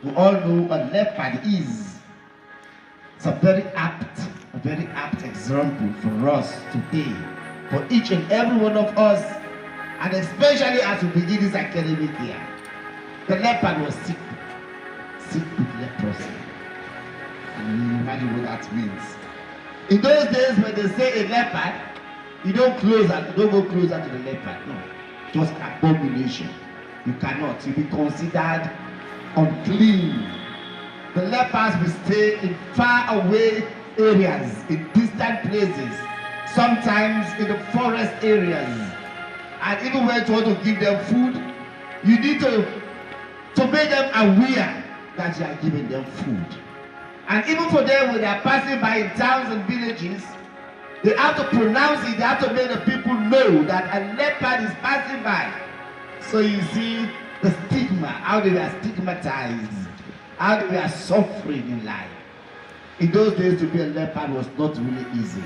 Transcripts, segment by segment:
We all know what leopard is. It's a very apt example for us today, for each and every one of us, and especially as we begin this academic year. The leopard was sick with leprosy. And you imagine what that means. In those days, when they say a leopard, you don't go closer to the leopard. No, it was an abomination. You cannot. You'll be considered unclean. The lepers will stay in far away areas, in distant places, sometimes in the forest areas. And even when you want to give them food, you need to make them aware that you are giving them food. And even for them, when they are passing by in towns and villages, they have to pronounce it, they have to make the people know that a leopard is passing by. So you see the stigma, how they were stigmatized, how they were suffering in life. In those days, to be a leopard was not really easy.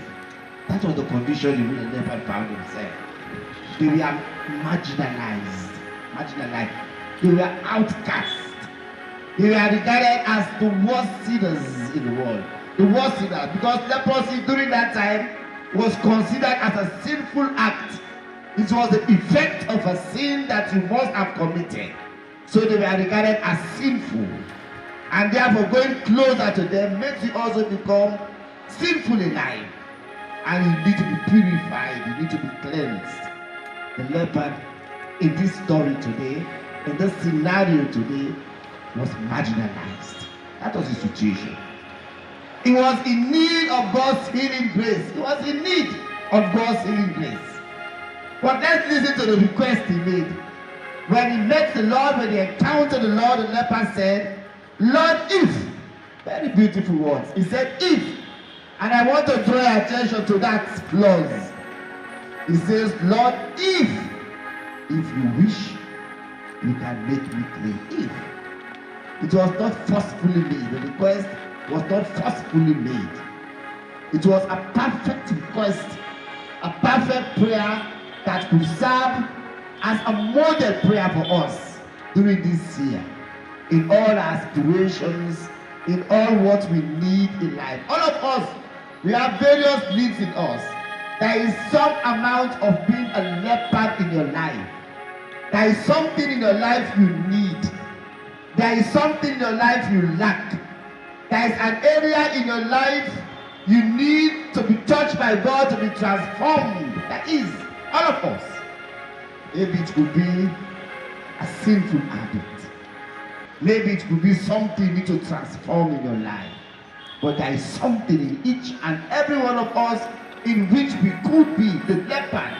That was the condition in which a leopard found himself. They were marginalized. They were outcast. They were regarded as the worst sinners in the world. The worst sinners, because leprosy during that time was considered as a sinful act. It was the effect of a sin that you must have committed. So they were regarded as sinful. And therefore going closer to them makes you also become sinful in life. And you need to be purified, you need to be cleansed. The leopard in this story today, in this scenario today, was marginalized. That was the situation. He was in need of God's healing grace. He was in need of God's healing grace. But let's listen to the request he made. When he met the Lord, when he encountered the Lord, the leper said, Lord, if, very beautiful words. He said, if, and I want to draw your attention to that clause. He says, Lord, if you wish, you can make me clean. If. It was not forcefully made. The request was not forcefully made. It was a perfect request, a perfect prayer that could serve as a model prayer for us during this year. In all our aspirations, in all what we need in life. All of us, we have various needs in us. There is some amount of being a leopard in your life. There is something in your life you need. There is something in your life you lack. There is an area in your life you need to be touched by God, to be transformed. That is, all of us. Maybe it could be a sinful habit. Maybe it could be something you need to transform in your life. But there is something in each and every one of us in which we could be the leopard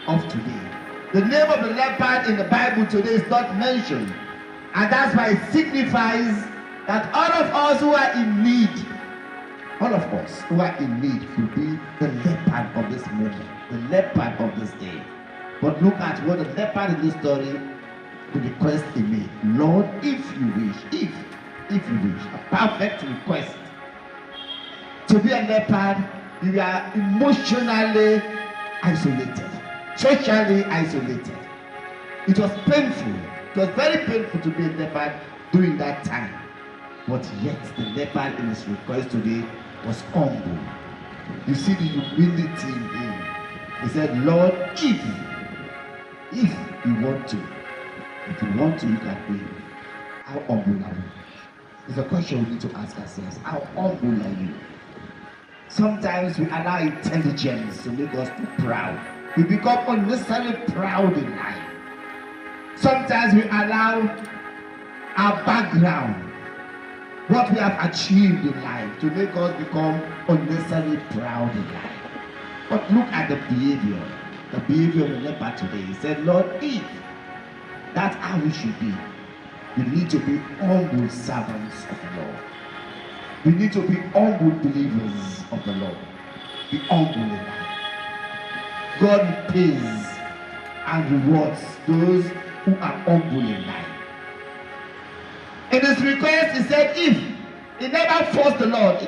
of today. The name of the leopard in the Bible today is not mentioned. And that's why it signifies that all of us who are in need, all of us who are in need could be the leopard of this moment, the leopard of this day. But look at what the leopard in this story, the request he made. Lord, if you wish, if you wish, a perfect request. To be a leopard, you are emotionally isolated, socially isolated. It was painful. It was very painful to be a leopard during that time. But yet the leopard in his request today was humble. You see the humility in him. He said, Lord, if you want to, you can do it. How humble are you? It's a question we need to ask ourselves. How humble are you? Sometimes we allow intelligence to make us too proud. We become unnecessarily proud in life. Sometimes we allow our background, what we have achieved in life, to make us become unnecessarily proud in life. But look at the behavior of the leper today. He said, Lord, if that's how we should be, we need to be humble servants of the Lord. We need to be humble believers of the Lord. Be humble in life. God pays and rewards those who are humble in life. In his request, he said, if. He never forced the Lord.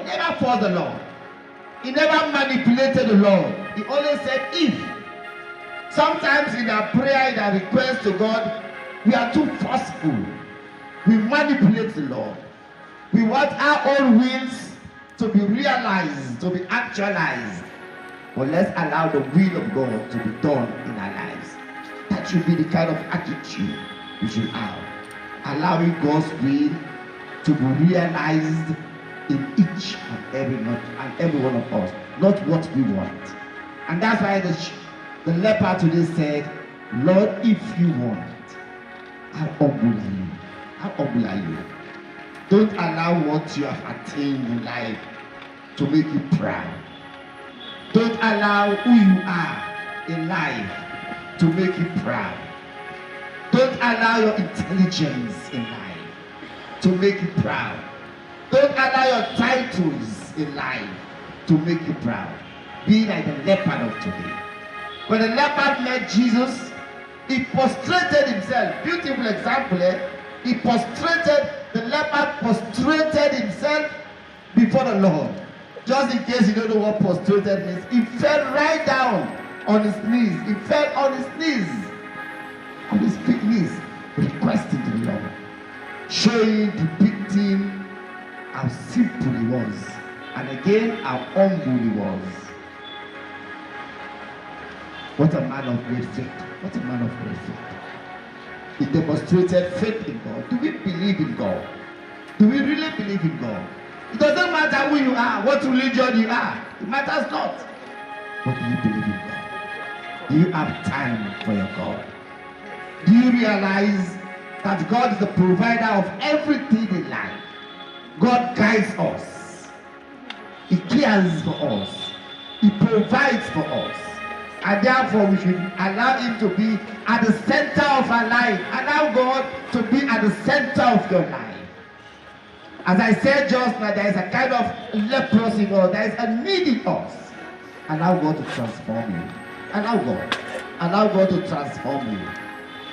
He never manipulated the Lord. He only said, if. Sometimes in our prayer, in our request to God, we are too forceful. We manipulate the Lord. We want our own wills to be realized, to be actualized. But let's allow the will of God to be done in our lives. That should be the kind of attitude we should have. Allowing God's will to be realized in each and every one of us, not what we want. And that's why the leper today said, Lord, if you want, how humble are you? How humble are you? Don't allow what you have attained in life to make you proud. Don't allow who you are in life to make you proud. Don't allow your intelligence in life to make you proud. Don't allow your titles in life to make you proud. Be like the leopard of today. When the leopard met Jesus, he prostrated himself. Beautiful example, eh? The leopard prostrated himself before the Lord. Just in case you don't know what prostrated means, he fell right down on his knees. He fell on his knees, on his big knees, requesting to the Lord, showing, depicting how simple he was, and again how humble he was. What a man of great faith. What a man of great faith. He demonstrated faith in God. Do we believe in God? Do we really believe in God? It doesn't matter who you are, what religion you are. It matters not. But do you believe in God? Do you have time for your God? Do you realize that God is the provider of everything in life? God guides us. He cares for us. He provides for us. And therefore we should allow him to be at the center of our life. Allow God to be at the center of your life. As I said just now, there is a kind of leprosy in us. There is a need in us. Allow God to transform you. Allow God to transform you.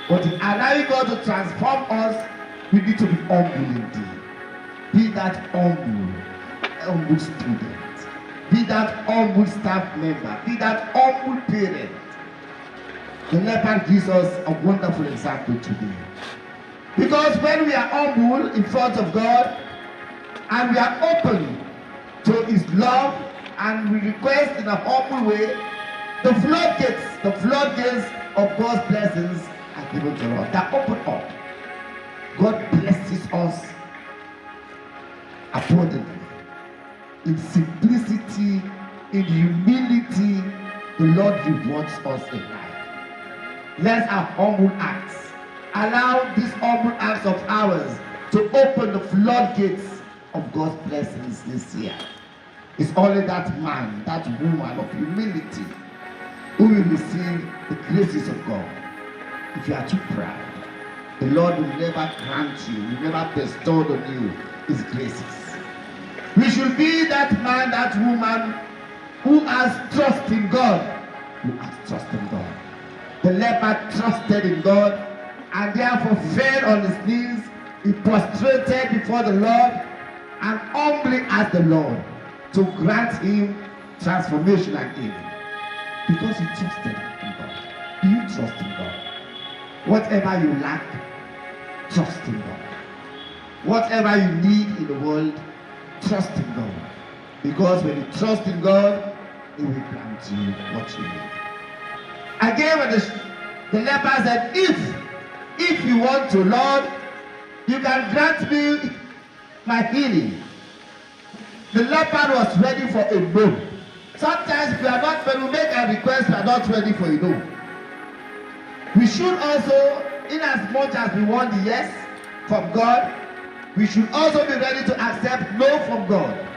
But in allowing God to transform us, we need to be humble indeed. Be that humble student. Be that humble staff member. Be that humble parent. The leper gives us a wonderful example today. Because when we are humble in front of God, and we are open to his love, and we request in a humble way, the floodgates of God's blessings are given to us. They are open up. God blesses us abundantly. In simplicity, in humility, the Lord rewards us in life. Let's have humble acts. Allow these humble acts of ours to open the floodgates of God's blessings this year. It's only that man, that woman of humility who will receive the graces of God. If you are too proud, the Lord will never grant you, will never bestow on you his graces. We should be that man, that woman who has trust in God. Who has trust in God. The leper trusted in God and therefore fell on his knees. He prostrated before the Lord and humbly asked the Lord to grant him transformation and healing. Because he trusted in God. Do you trust in God? Whatever you lack, trust in God. Whatever you need in the world, trust in God. Because when you trust in God, he will grant you what you need. Again, when the leper said, if you want to, Lord, you can grant me my healing. The leper was ready for a no. Sometimes we are not, when we make a request, we are not ready for a no. We should also, in as much as we want the yes from God, we should also be ready to accept no from God.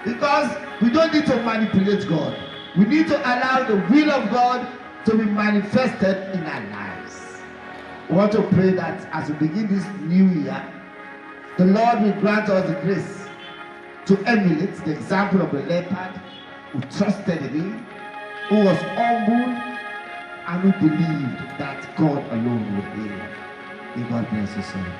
Because we don't need to manipulate God. We need to allow the will of God to be manifested in our lives. We want to pray that as we begin this new year, the Lord will grant us the grace to emulate the example of the leopard who trusted in him, who was humble, and who believed that God alone would heal. May God bless you, sir.